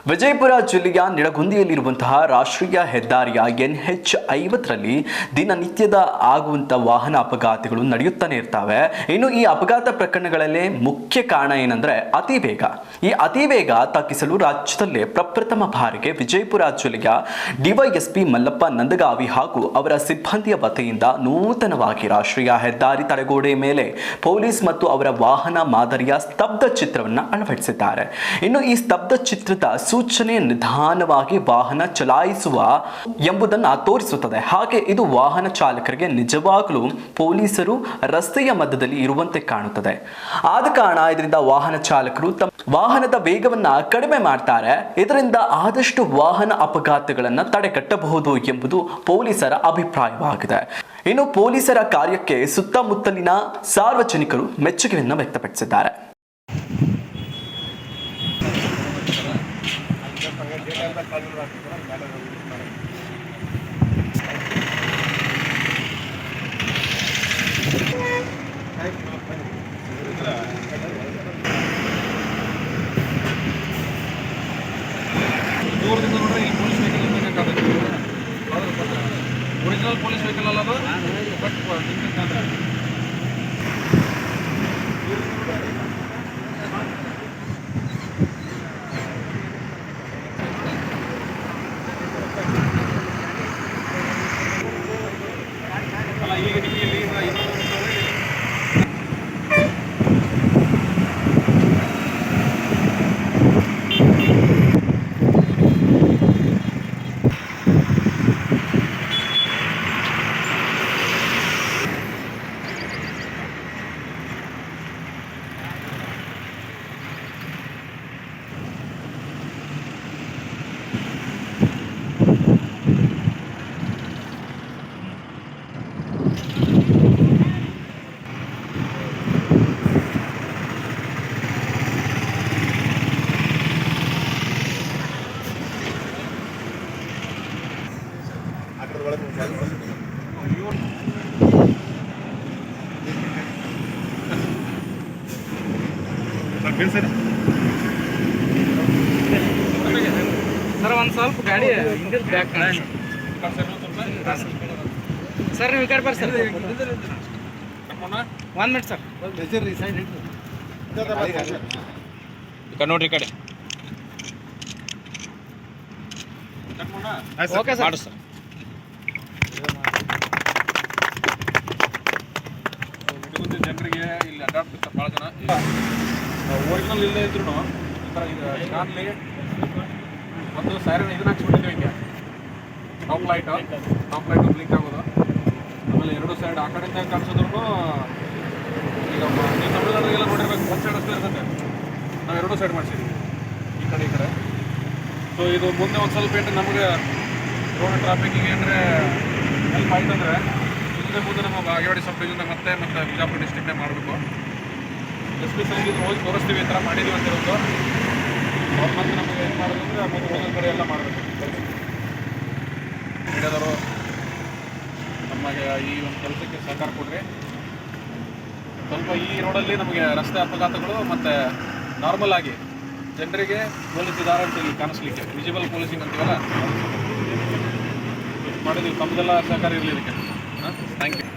ವಿಜಯಪುರ ಜಿಲ್ಲೆಯ ನಿಡಗುಂದಿಯಲ್ಲಿರುವಂತಹ ರಾಷ್ಟ್ರೀಯ ಹೆದ್ದಾರಿಯ NH50ರಲ್ಲಿ ದಿನನಿತ್ಯದ ಆಗುವಂಥ ವಾಹನ ಅಪಘಾತಗಳು ನಡೆಯುತ್ತಾನೆ ಇರ್ತವೆ. ಇನ್ನು ಈ ಅಪಘಾತ ಪ್ರಕರಣಗಳಲ್ಲಿ ಮುಖ್ಯ ಕಾರಣ ಏನಂದ್ರೆ ಅತಿ ವೇಗ. ಈ ಅತಿ ವೇಗ ತಗ್ಗಿಸಲು ರಾಜ್ಯದಲ್ಲೇ ಪ್ರಪ್ರಥಮ ಬಾರಿಗೆ ವಿಜಯಪುರ ಜಿಲ್ಲೆಯ DYSP ಮಲ್ಲಪ್ಪ ನಂದಗಾವಿ ಹಾಗೂ ಅವರ ಸಿಬ್ಬಂದಿಯ ವತಿಯಿಂದ ನೂತನವಾಗಿ ರಾಷ್ಟ್ರೀಯ ಹೆದ್ದಾರಿ ತಡೆಗೋಡೆ ಮೇಲೆ ಪೊಲೀಸ್ ಮತ್ತು ಅವರ ವಾಹನ ಮಾದರಿಯ ಸ್ತಬ್ಧ ಚಿತ್ರವನ್ನು ಅಳವಡಿಸಿದ್ದಾರೆ. ಇನ್ನು ಈ ಸ್ತಬ್ಧ ಚಿತ್ರದ ಸೂಚನೆ ನಿಧಾನವಾಗಿ ವಾಹನ ಚಲಾಯಿಸುವ ಎಂಬುದನ್ನು ತೋರಿಸುತ್ತದೆ. ಹಾಗೆ ಇದು ವಾಹನ ಚಾಲಕರಿಗೆ ನಿಜವಾಗಲೂ ಪೊಲೀಸರು ರಸ್ತೆಯ ಮಧ್ಯದಲ್ಲಿ ಇರುವಂತೆ ಕಾಣುತ್ತದೆ. ಆದ ಕಾರಣ ಇದರಿಂದ ವಾಹನ ಚಾಲಕರು ತಮ್ಮ ವಾಹನದ ವೇಗವನ್ನ ಕಡಿಮೆ ಮಾಡ್ತಾರೆ. ಇದರಿಂದ ಆದಷ್ಟು ವಾಹನ ಅಪಘಾತಗಳನ್ನು ತಡೆಗಟ್ಟಬಹುದು ಎಂಬುದು ಪೊಲೀಸರ ಅಭಿಪ್ರಾಯವಾಗಿದೆ. ಇನ್ನು ಪೊಲೀಸರ ಕಾರ್ಯಕ್ಕೆ ಸುತ್ತಮುತ್ತಲಿನ ಸಾರ್ವಜನಿಕರು ಮೆಚ್ಚುಗೆಯನ್ನು ವ್ಯಕ್ತಪಡಿಸಿದ್ದಾರೆ. ದೂರದಿಂದ ನೋಡ್ರೆ ಈ ಪೊಲೀಸ್ ವೆಹಿಕಲ್ ಬೇಕಾಗುತ್ತೆ. ಒರಿಜಿನಲ್ ಪೊಲೀಸ್ ವೆಹಿಕಲ್ ಅಲ್ಲ ಅದು, ಬಟ್ ಅಲ್ಲ ಈಗ ನಿಮಗೆ ಸರ್ ಒಂದು ಸ್ವಲ್ಪ ಗಾಡಿ ಹಿಂದೆ ಬ್ಯಾಕ್ ಸರ್ ನೀವು ಈ ಕಡೆ ಬರ್ರಿ ಸರ್. 1 minute sir. ನೋಡ್ರಿ ಈ ಕಡೆ. Okay sir. ಸರ್ ಜನರಿಗೆ ಇಲ್ಲಿ ಅಡ್ಡಾಡ್ತಿರ್ತಾರೆ ಭಾಳ ಜನ. ಒರಿಜಿನಲ್ ಇಲ್ಲದೆ ಇದ್ರು ಈ ಥರ ಈಗ ಕಾರಲ್ಲಿ ಒಂದು ಸೈರನ್ ಇದನ್ನ ಹಾಕ್ಸ್ಬಿಟ್ಟಿದ್ದೀವಿ. ಹಿಂಗೆ ಟಾಪ್ ಲೈಟು ಬ್ಲಿಂಕ್ ಆಗೋದು. ಆಮೇಲೆ ಎರಡು ಸೈಡ್ ಆ ಕಡೆಯಿಂದ ಕಾಣಿಸೋದ್ರೂ ಈಗ ನೀವು ತಮಿಳ್ನಾಡಿಗೆಲ್ಲ ನೋಡಿರ್ಬೇಕು, ಒಂದು ಸೈಡ್ ಅಷ್ಟೇ ಇರ್ತದೆ. ನಾವು ಎರಡೂ ಸೈಡ್ ಮಾಡಿಸಿದ್ವಿ, ಈ ಕಡೆ. ಸೊ ಇದು ಮುಂದೆ ಒಂದು ಸ್ವಲ್ಪ ಏನು ನಮಗೆ ರೋಡ್ ಟ್ರಾಫಿಕ್ಕಿಗೆ ಏನಂದರೆ ಹೆಲ್ಪ್ ಆಯ್ತಂದರೆ ಮುಂದೆ ನಮ್ಮ ಬಾಗೇವಾಡಿ ಸಬ್ ಡಿವಿಷನ್ ಮತ್ತೆ ಬಿಜಾಪುರ ಡಿಸ್ಟ್ರಿಕ್ಟೇ ಮಾಡಬೇಕು. SP ಸಂಗೀತ ಹೋಗಿ ತೋರಿಸ್ತೀವಿ, ಈ ಥರ ಮಾಡಿದ್ದೀವಿ ಅಂತ ಹೇಳೋದು. ಅವ್ರು ಮತ್ತೆ ನಮಗೆ ಏನು ಮಾಡೋದಂದರೆ ಮತ್ತೆ ಹೋಗೋದು ಕಡೆ ಎಲ್ಲ ಮಾಡಬೇಕು. ಮೀಡಿಯಾದವರು ನಮಗೆ ಈ ಒಂದು ಕೆಲಸಕ್ಕೆ ಸಹಕಾರ ಕೊಡ್ರಿ. ಸ್ವಲ್ಪ ಈ ರೋಡಲ್ಲಿ ನಮಗೆ ರಸ್ತೆ ಅಪಘಾತಗಳು ಮತ್ತು ನಾರ್ಮಲ್ ಆಗಿ ಜನರಿಗೆ ಪೊಲೀಸ್ ಇದ್ದಾರೆ ಅಂತ ಇಲ್ಲಿ ಕಾಣಿಸ್ಲಿಕ್ಕೆ ವಿಜಿಬಲ್ ಪೊಲೀಸಿಂಗ್ ಅಂತೀವಲ್ಲ ಮಾಡಿದ್ದೀವಿ. ತಮ್ಮದೆಲ್ಲ ಸಹಕಾರ ಇರಲಿ ಇದಕ್ಕೆ. Thank you.